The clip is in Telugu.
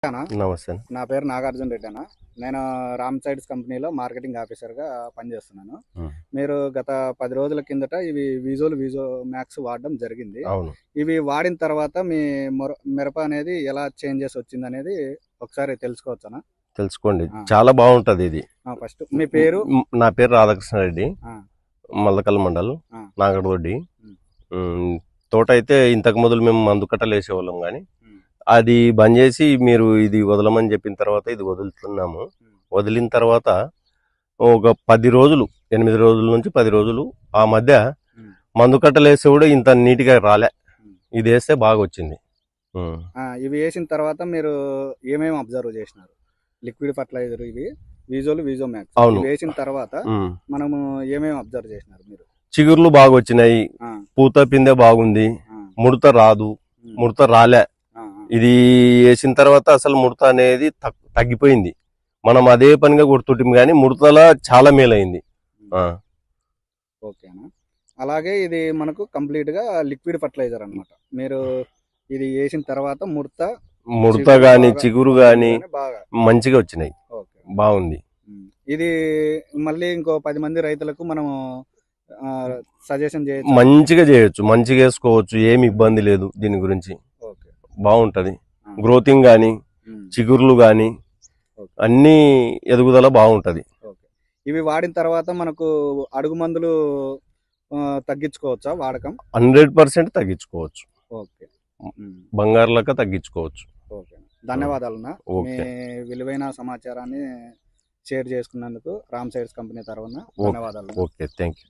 నమస్తే. నా పేరు నాగార్జున రెడ్డి అన్న. నేను రామ్ సైడ్స్ కంపెనీలో మార్కెటింగ్ ఆఫీసర్గా పనిచేస్తున్నాను. మీరు గత 10 రోజుల కిందట ఇవి వీజో మ్యాక్స్ వాడడం జరిగింది. అవును. ఇవి వాడిన తర్వాత మీ మిరప అనేది ఎలా చేంజెస్ వచ్చింది అనేది ఒకసారి తెలుసుకోవచ్చనా? తెలుసుకోండి, చాలా బాగుంటది ఇది. ఫస్ట్ మీ పేరు? నా పేరు రాధాకృష్ణారెడ్డి, మల్లకల్ మండల్, నాగర్దొడ్డి. తోట అయితే ఇంతకు మొదలు మేము మందు కట్టలు వేసేవాళ్ళం, కానీ అది బంద్ చేసి మీరు ఇది వదలమని చెప్పిన తర్వాత ఇది వదులుతున్నాము. వదిలిన తర్వాత ఒక 10 రోజులు, 8 రోజుల నుంచి 10 రోజులు ఆ మధ్య మందు కట్టలు వేస్తే కూడా ఇంత నీట్గా రాలే. ఇది వేస్తే బాగా వచ్చింది. ఇవి వేసిన తర్వాత మీరు ఏమేమి అబ్జర్వ్ చేసినారు? లిక్విడ్ ఫర్టిలైజర్ ఇవి వీజో మ్యాక్స్ వేసిన తర్వాత మనము ఏమేమి అబ్జర్వ్ చేసినారు మీరు? చిగుర్లు బాగా వచ్చినాయి, పూత పిందె బాగుంది, ముడత రాదు, ముడత రాలే. ఇది వేసిన తర్వాత అసలు ముడత అనేది తగ్గిపోయింది. మనం అదే పనిగా కొడుతుంటాం, కానీ ముడతల చాలా మేలైంది. ఓకేనా? అలాగే ఇది మనకు కంప్లీట్ గా లిక్విడ్ ఫర్టిలైజర్ అన్నమాట. మీరు ఇది వేసిన తర్వాత ముడత గాని చిగురు గాని మంచిగా వచ్చినాయి, బాగుంది. ఇది మళ్ళీ ఇంకో 10 మంది రైతులకు మనం సజెషన్ చేయొచ్చు? మంచిగా చేయొచ్చు, మంచిగా వేసుకోవచ్చు, ఏమి ఇబ్బంది లేదు. దీని గురించి బాగుంటది. గ్రోతింగ్ గాని చిగుర్లు గాని అన్ని ఎదుగుదల బాగుంటది. ఇవి వాడిన తర్వాత మనకు అడుగు మందులు తగ్గించుకోవచ్చా వాడకం? 100% తగ్గించుకోవచ్చు. ఓకే, బంగారు లెక్క తగ్గించుకోవచ్చు. ఓకే, ధన్యవాదాలన్నా. మీ విలువైన సమాచారాన్ని షేర్ చేసుకున్నందుకు రామ్ సైడ్స్ కంపెనీ తరఫున ధన్యవాదాలు. Okay, thank you.